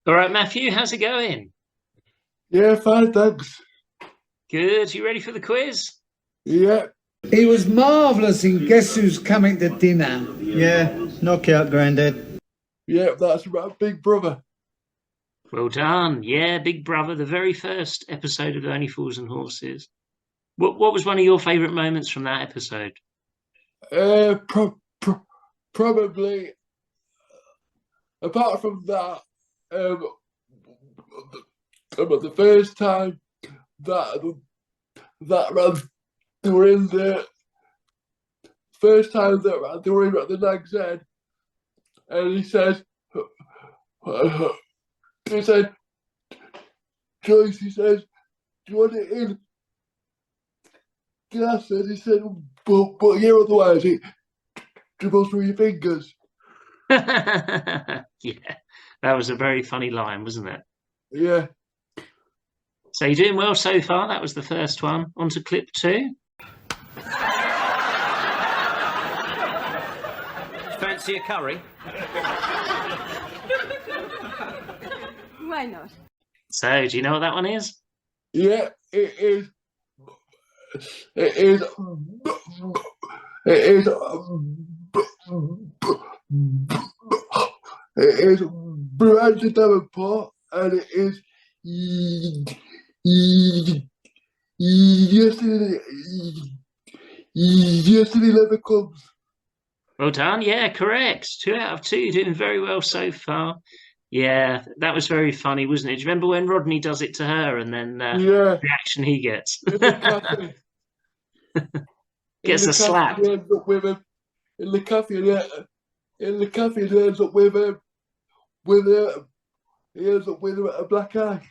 All right, Matthew, how's it going? Yeah, fine, thanks. Good. You ready for the quiz? Yeah, He was marvellous in Guess Who's Coming to Dinner. Yeah, knock out, Grandad. yeah, that's right, Big Brother. Well done. Yeah, Big Brother, the very first episode of Only Fools and Horses. What was one of your favourite moments from that episode? Probably, apart from that, um, about the first time that they were in the first time that they were in at the Nag's Head, and he said, Joyce, he says, do you want it in glass? And he said, but here otherwise it dribbles through your fingers. Yeah, that was a very funny line, wasn't it? Yeah. So you're doing well so far. That was the first one. On to clip two. Fancy a curry? Why not? So, do you know what that one is? Yeah, it is. It is. It is. It is Brandon Davenport, and it is. Yesterday, yesterday never comes. Well done. Yeah, correct. 2 out of 2. Doing very well so far. Yeah, that was very funny, wasn't it? Do you remember when Rodney does it to her and then Yeah, the reaction he gets? in the cafe. Gets a slap. He ends up with him in the cafe. In the cafe, he ends up with him. He ends up with a black eye.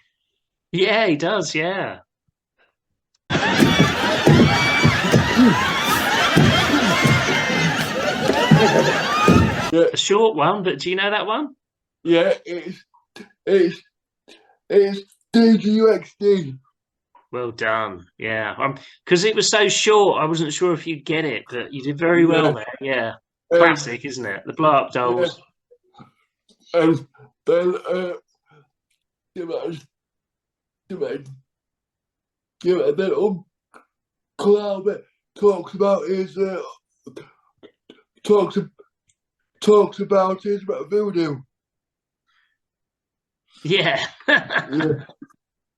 Yeah, he does. Yeah. Yeah, A short one, but do you know that one? yeah, it's DGUXD. Well done. Yeah. Because it was so short, I wasn't sure if you'd get it, but you did very well there. Yeah. Classic, isn't it? The blow up dolls. And then then Uncle Albert talks about his talks about his voodoo. Yeah. Yeah.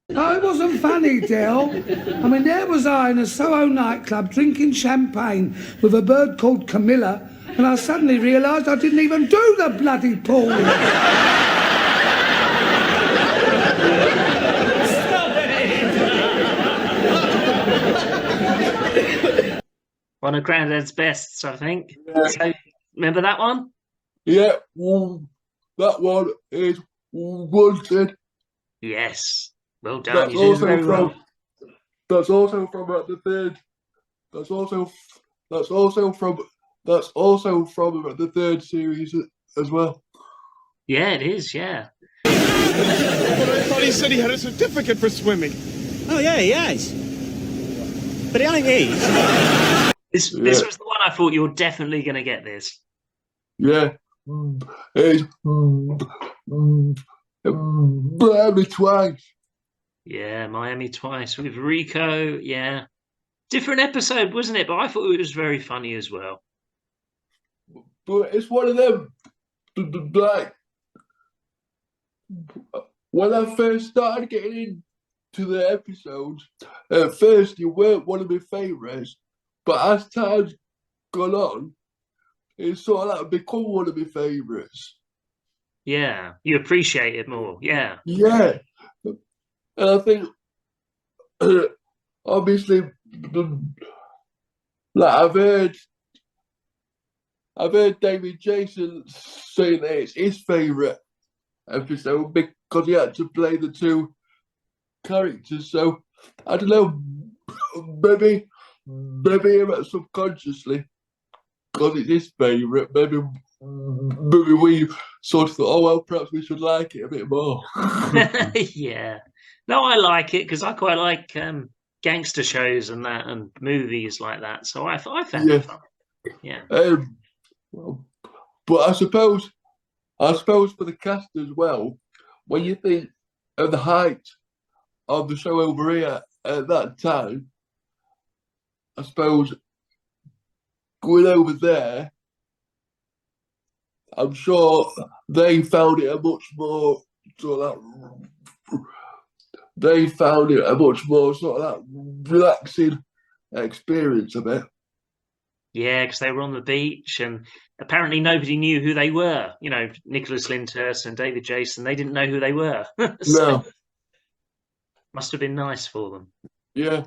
No, it wasn't funny, Dell. I mean, there was I in a Soho nightclub drinking champagne with a bird called Camilla, and I suddenly realised I didn't even do the bloody pool. One of Grandad's bests, I think. Yeah. So, remember that one? Yeah, that one is Wanted. Yes. Well done. That's You did also very well. from. That's also from the third. That's also from. That's also from the third series as well. Yeah, it is. Yeah. But I thought he said he had a certificate for swimming. Oh, yeah, he has. But the only thing is, This was the one I thought you were definitely going to get this. Yeah, it's Miami twice. Yeah, Miami twice with Rico. Yeah. Different episode, wasn't it? But I thought it was very funny as well. But it's one of them. Like when I first started getting into the episodes, at first you weren't one of my favourites, but as time's gone on, it's sort of like become one of my favourites. Yeah. You appreciate it more. Yeah. Yeah, and I think obviously, like I've heard David Jason say that it's his favourite episode because he had to play the two characters. So I don't know, maybe subconsciously because it's his favourite. Maybe we sort of thought, oh well, perhaps we should like it a bit more. Yeah. No, I like it because I quite like gangster shows and that and movies like that. So I found Yeah. it fun. Yeah. Well, but I suppose for the cast as well, when you think of the height of the show over here at that time, I suppose going over there, I'm sure they found it a much more sort of they found it a much more sort of that relaxing experience of it. Yeah, because they were on the beach, and apparently nobody knew who they were. You know, Nicholas Lyndhurst and David Jason, they didn't know who they were. So No, must have been nice for them. yeah,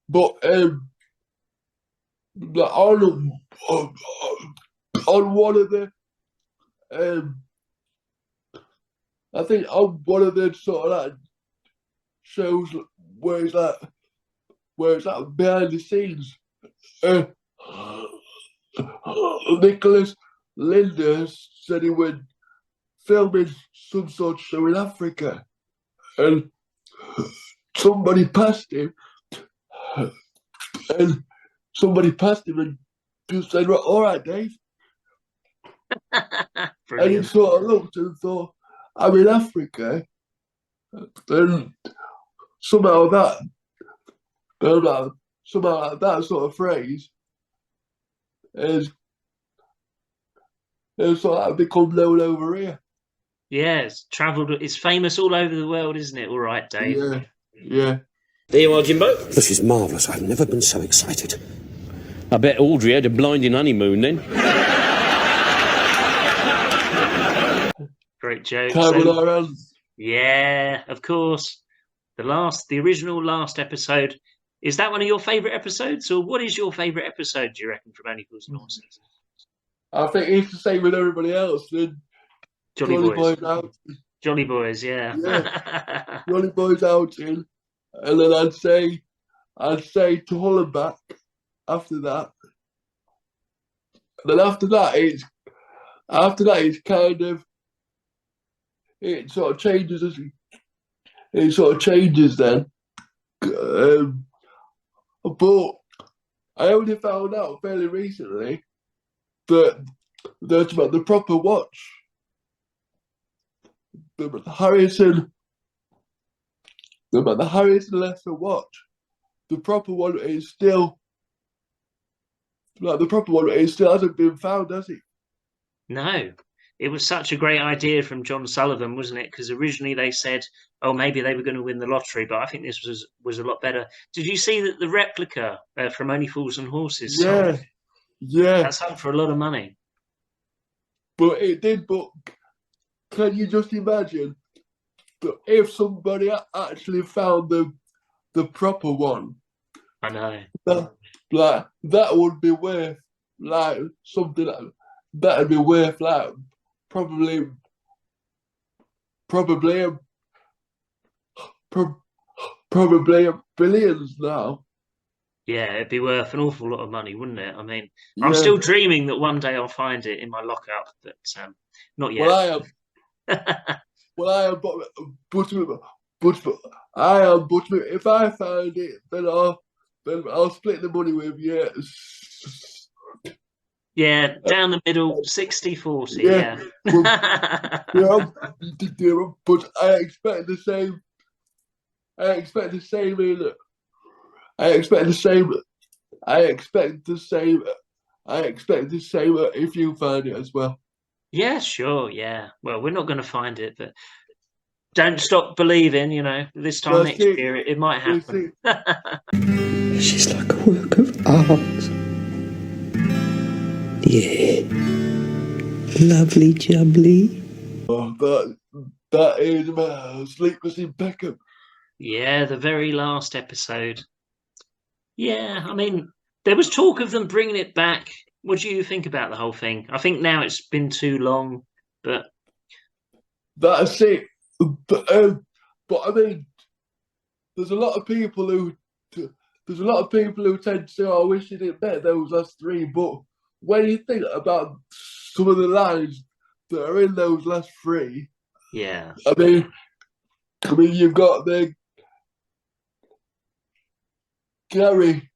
but like on one of the I think on one of the sort of like shows where it's like behind the scenes, Nicholas Lyndhurst said he was filming some sort of show in Africa, and somebody passed him, and just said, "All right, Dave." And he Brilliant. sort of looked and thought, "I'm in Africa," and somehow that sort of phrase is sort of become known over here. Yeah, it's travelled. It's famous all over the world, isn't it? All right, Dave. Yeah, yeah. There you are, Jimbo. This is marvellous. I've never been so excited. I bet Audrey had a blinding honeymoon then. Great joke. Time So- on our hands. yeah, of course. The original last episode. Is that one of your favourite episodes, or what is your favourite episode? Do you reckon from Only Fools and Horses? I think it's the same with everybody else. Then Jolly Jolly Boys. Boys out, Jolly Boys, yeah. Jolly Boys outing, and then I'd say to Hollenbach after that. And then after that it's kind of it sort of changes then. But I only found out fairly recently that about the proper watch, about the Harrison Lester watch, the proper one is still hasn't been found, has it? No, it was such a great idea from John Sullivan, wasn't it? Because originally they said, oh, maybe they were going to win the lottery, but I think this was a lot better. Did you see that the replica from Only Fools and Horses sold? Yeah. That sold for a lot of money. But it did. But can you just imagine that if somebody actually found the proper one? I know. That would be worth like something that would be worth like probably billions now. Yeah, it'd be worth an awful lot of money, wouldn't it? I mean, Yeah. I'm still dreaming that one day I'll find it in my lockup, but not yet. Well, I am. But if I find it, then I'll split the money with you. Yeah, down the middle, 60-40, Yeah. yeah. But I expect the same. I expect the same if you find it as well. Yeah, sure, yeah. Well, we're not going to find it, but don't stop believing, this time That's next it. year it might That's happen. it. She's like a work of art. Yeah. Lovely jubbly. Oh, that is Sleepless in Peckham. Yeah, the very last episode. Yeah, I mean, there was talk of them bringing it back. What do you think about the whole thing? I think now it's been too long, but That's it. But I mean, there's a lot of people who tend to say, "Oh, I wish you didn't bet those last three." But when you think about some of the lines that are in those last three, yeah. I mean, you've got the Gary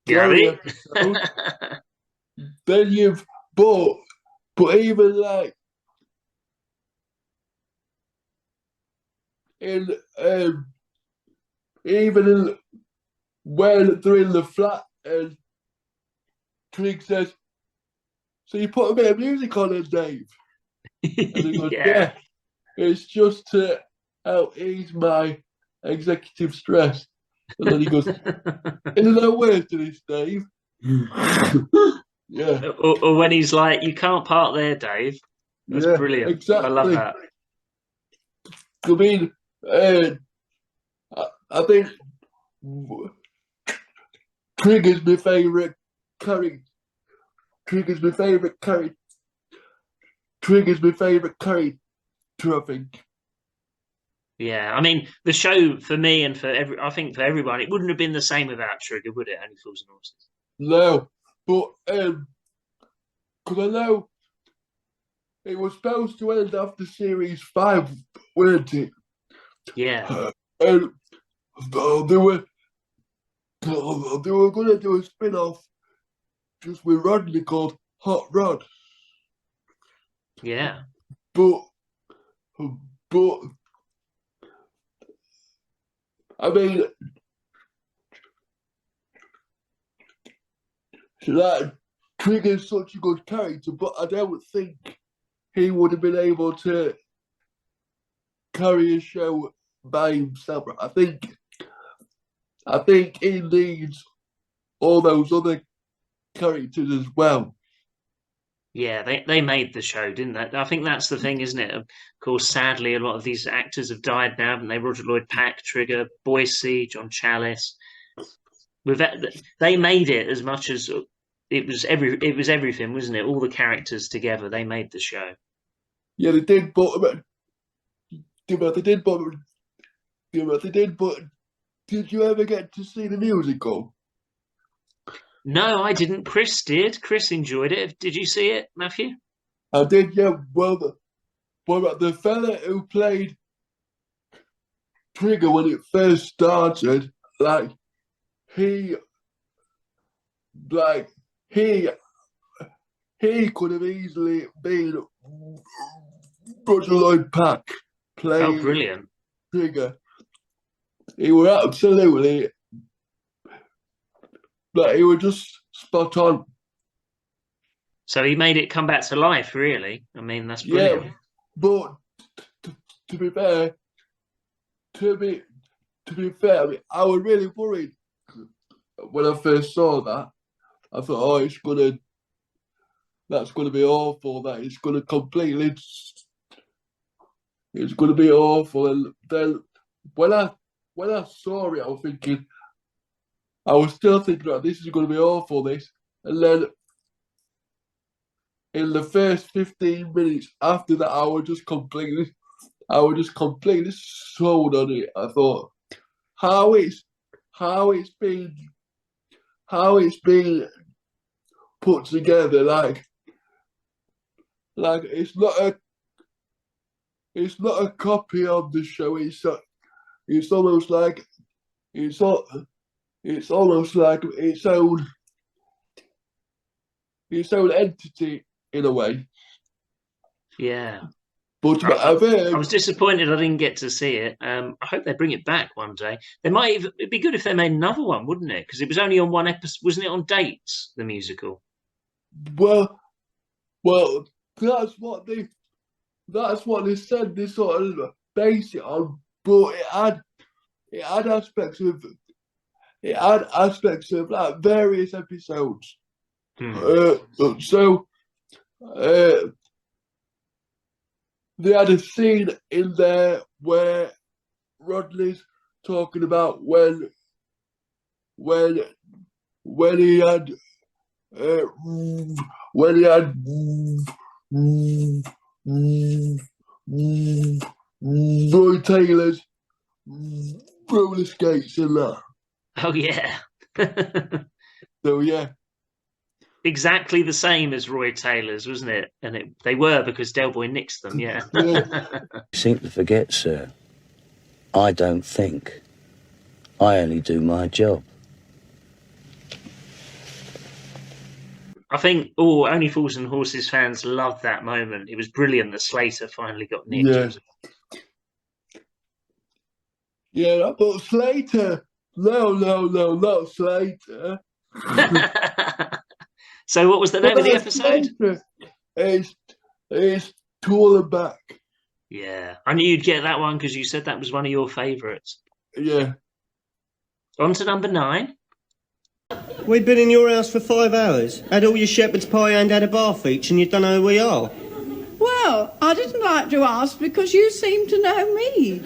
episode. Then but even like in even in, when they're in the flat and Trig says, "So you put a bit of music on it, Dave?" And he goes, "Yeah, it's just to help ease my executive stress." And then he goes, "Isn't there ways to this, Dave?" Yeah. Or when he's like, "You can't park there, Dave." That's Yeah, brilliant. exactly. I love that. I mean, I think Trigger's my favourite character. Trigger's my favourite character. Trigger's my favourite character, I think. Yeah, I mean, the show for me and I think for everyone, it wouldn't have been the same without Trigger, would it? Only Fools and Horses. No, but because I know it was supposed to end after series 5, weren't it? Yeah. And they were going to do a spin-off just with Rodney called Hot Rod. Yeah. But I mean, like, Trigger's such a good character, but I don't think he would have been able to carry a show by himself. I think he needs all those other characters as well. Yeah, they made the show, didn't they? I think that's the thing, isn't it? Of course, sadly, a lot of these actors have died now, haven't they? Roger Lloyd Pack, Trigger, Boycie, John Challis. They made it as much as it was everything, wasn't it? All the characters together, they made the show. Yeah, they did, but did you ever get to see the musical? No, I didn't. Chris did. Chris enjoyed it. Did you see it, Matthew? I did, yeah. Well, the fella who played Trigger when it first started, he could have easily been Roger Lloyd Pack playing brilliant. Trigger. He were absolutely, he was just spot on. So he made it come back to life, really. I mean, that's brilliant. Yeah, but to be fair, I mean, I was really worried when I first saw that. I thought, that's gonna be awful. That it's gonna be awful. And then when I saw it, I was still thinking, oh, this is gonna be awful. This, and then in the first 15 minutes after that, I was just completely sold on it. I thought how it's been put together, like it's not a copy of the show. It's almost like its own entity in a way. Yeah. But I was disappointed I didn't get to see it. I hope they bring it back one day. It'd be good if they made another one, wouldn't it? Because it was only on one episode, wasn't it? On Dates, the musical. Well, that's what they said. They sort of base it on, but it had aspects of like various episodes. So they had a scene in there where Rodney's talking about when he had Roy Taylor's roller skates and that. Oh yeah. So yeah. Exactly the same as Roy Taylor's, wasn't it? And they were, because Del Boy nixed them, yeah. You seem to forget, sir. I don't think. I only do my job. I think Only Fools and Horses fans loved that moment. It was brilliant that Slater finally got nicked. Yeah. Yeah, but Slater. No, not Slater. So, what was the name of the episode? Slater. It's Taller Back. Yeah, I knew you'd get that one because you said that was one of your favourites. Yeah. On to number 9. We've been in your house for 5 hours, had all your shepherd's pie and had a bath each, and you don't know who we are. Well, I didn't like to ask because you seem to know me.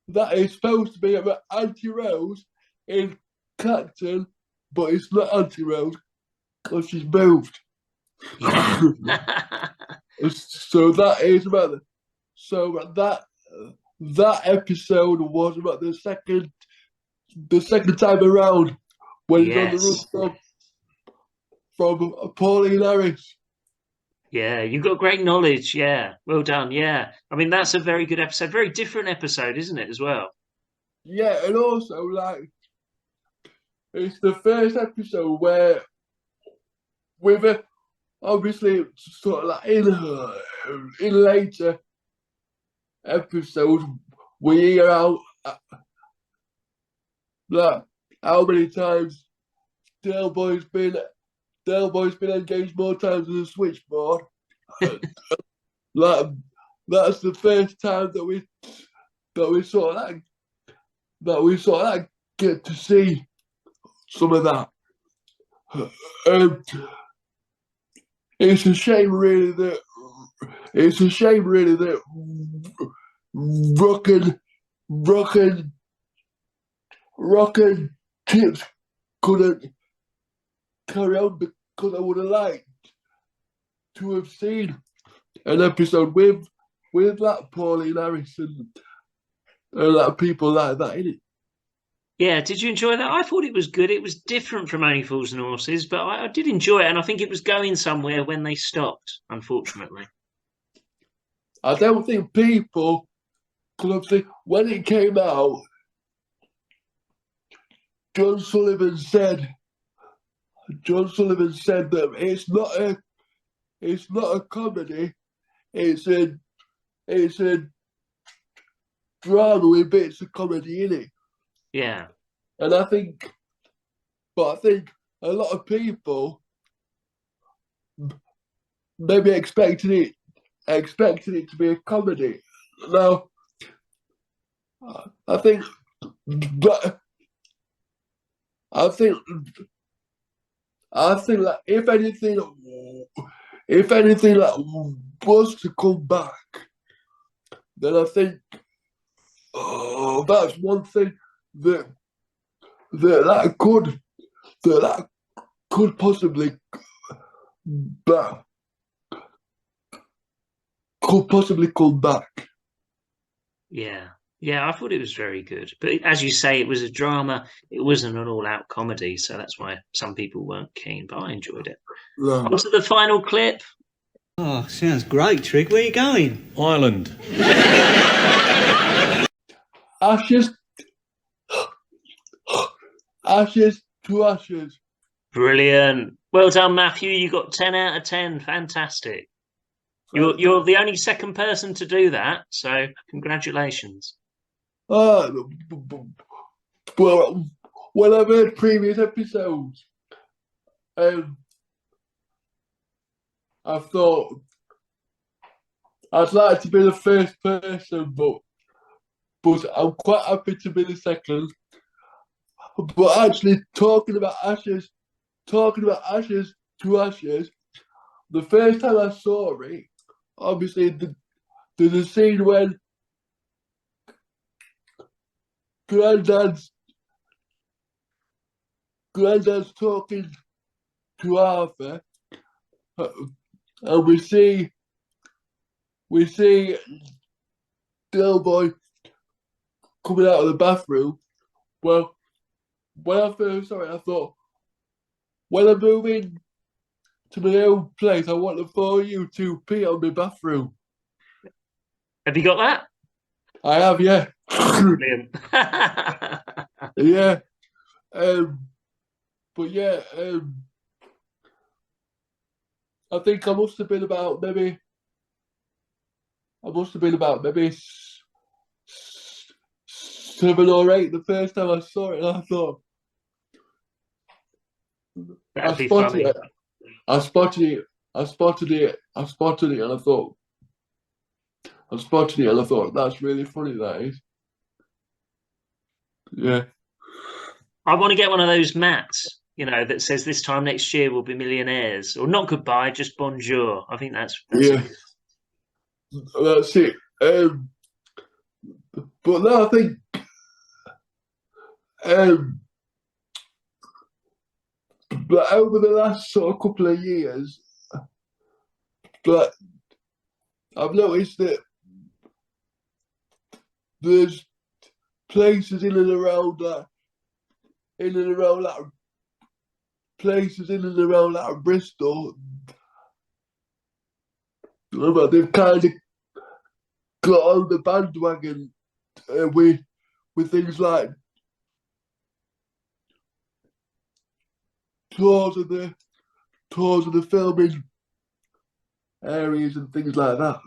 That is supposed to be about Auntie Rose in Clacton, but it's not Auntie Rose because she's moved. So that is about that episode was about the second time around when he's on the rooftop from Pauline Harris. Yeah, you've got great knowledge. Yeah, well done. Yeah, I mean that's a very good episode. Very different episode, isn't it, as well? Yeah, and also like it's the first episode where with a obviously sort of like in later episodes we hear how many times Del Boy's been engaged more times with a switchboard. That's the first time that we sort of get to see some of that. It's a shame really that Rock and Tips couldn't carry on because I would have liked to have seen an episode with that Pauline Harris and like people like that in it. Yeah, did you enjoy that? I thought it was good. It was different from Only Fools and Horses, but I did enjoy it, and I think it was going somewhere when they stopped, unfortunately. I don't think people, because obviously when it came out, John Sullivan said that it's not a comedy, it's a drama with bits of comedy in it. Yeah. And I think a lot of people maybe expected it to be a comedy. Now, I think that if anything like was to come back, then I think that's one thing that could possibly come back. Yeah. Yeah, I thought it was very good. But as you say, it was a drama. It wasn't an all-out comedy, so that's why some people weren't keen, but I enjoyed it. Yeah. On to the final clip. Oh, sounds great, Trig. Where are you going? Ireland. Ashes to ashes. Brilliant. Well done, Matthew. You got 10 out of 10. Fantastic. You're the only second person to do that, so congratulations. Well, when I've heard previous episodes, I thought I'd like to be the first person, but I'm quite happy to be the second. But actually, talking about ashes to ashes, the first time I saw it, obviously there's a scene when Grandad's talking to Arthur, and we see Del Boy coming out of the bathroom. Well, when I first saw it, I thought, when I move in to my own place, I want the 4U to pee on my bathroom. Have you got that? I have, yeah. Brilliant. Yeah. But yeah, I think I must have been about maybe 7 7 or 8 the first time I saw it, and I thought That'd be funny. I spotted it, and I spotted it, and I thought that's really funny. That is, yeah. I want to get one of those mats, that says this time next year we'll be millionaires, or not goodbye, just bonjour. I think that's Yeah, that's it. But no, I think but over the last sort of couple of years, but I've noticed that there's places in and around that, places in and around that Bristol, but they've kind of got on the bandwagon with things like tours of the filming areas and things like that.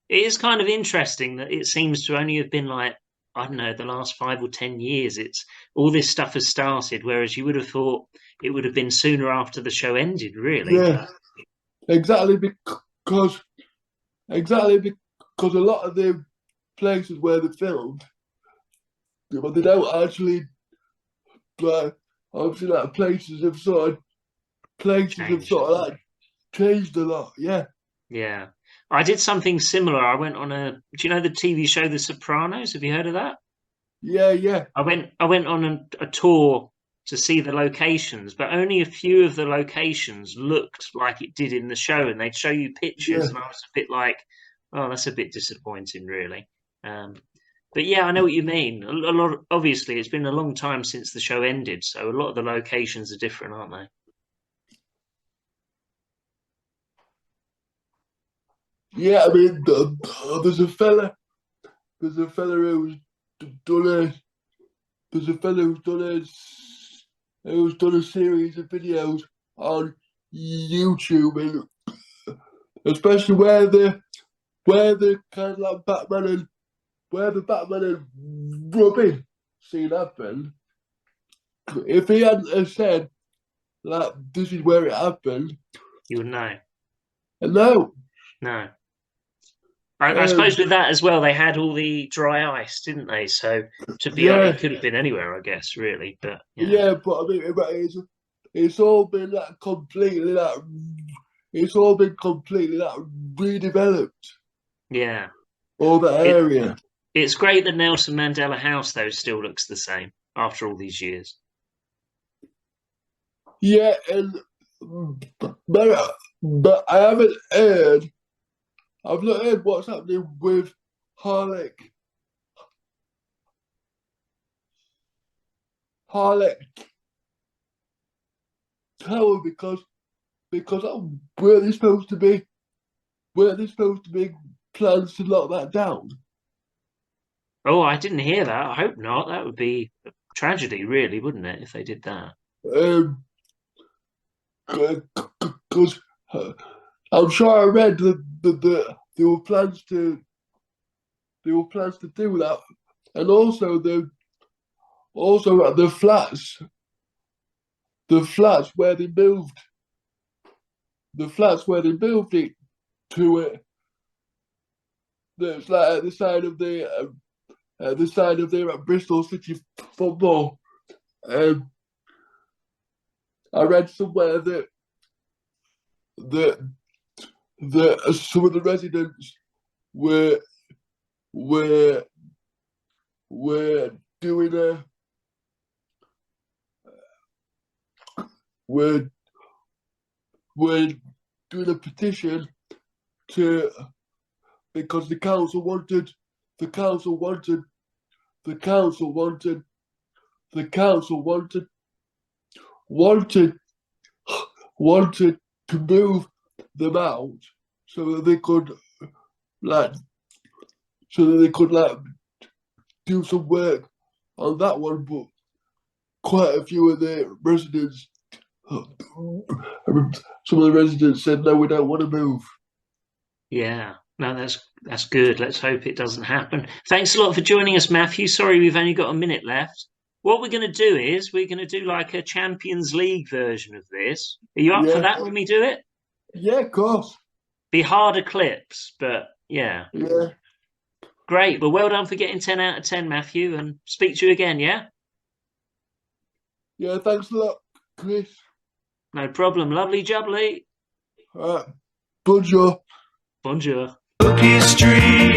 It is kind of interesting that it seems to only have been like, I don't know, the last 5 or 10 years. It's all this stuff has started, whereas you would have thought it would have been sooner after the show ended, really. Yeah, exactly because a lot of the places where they filmed, but they don't actually, like, obviously, like places have sort of like changed a lot. Yeah. Yeah. I did something similar. I went on do you know the TV show The Sopranos? Have you heard of that? Yeah. I went on a tour to see the locations, but only a few of the locations looked like it did in the show, and they'd show you pictures, and I was a bit like, oh, that's a bit disappointing, really. But yeah, I know what you mean. A lot, obviously, it's been a long time since the show ended, so a lot of the locations are different, aren't they? Yeah, I mean, there's a fella who's done a series of videos on YouTube, and especially where the kind of like Batman and Robin scene happened. If he hadn't have said like this is where it happened, You would know. No. I suppose with that as well, they had all the dry ice, didn't they? So to be honest, it could have been anywhere, I guess, really. But yeah, but I mean, it's all been like completely redeveloped. Yeah, all that area. It's great that Nelson Mandela House though still looks the same after all these years. Yeah, but I haven't heard. I've not heard what's happening with Harlech Tower because were they supposed to be plans to lock that down? Oh, I didn't hear that. I hope not. That would be a tragedy, really, wouldn't it, if they did that? Because I'm sure I read that there were plans to do that, and also the flats where they moved it to it. That's like at the side of the Bristol City Football. I read somewhere that some of the residents were doing a petition because the council wanted to move them out so that they could do some work on that one, but quite a few of the residents, some of the residents said no, we don't want to move. Yeah, No, that's good. Let's hope it doesn't happen. Thanks a lot for joining us, Matthew. Sorry we've only got a minute left. What we're going to do is we're going to do like a Champions League version of this. Are you up for that when we do it? Yeah, of course. Be harder clips, but yeah. Yeah. Great. Well done for getting 10 out of 10, Matthew, and speak to you again, yeah? Yeah, thanks a lot, Chris. No problem. Lovely jubbly. Bonjour. Bonjour. Book history.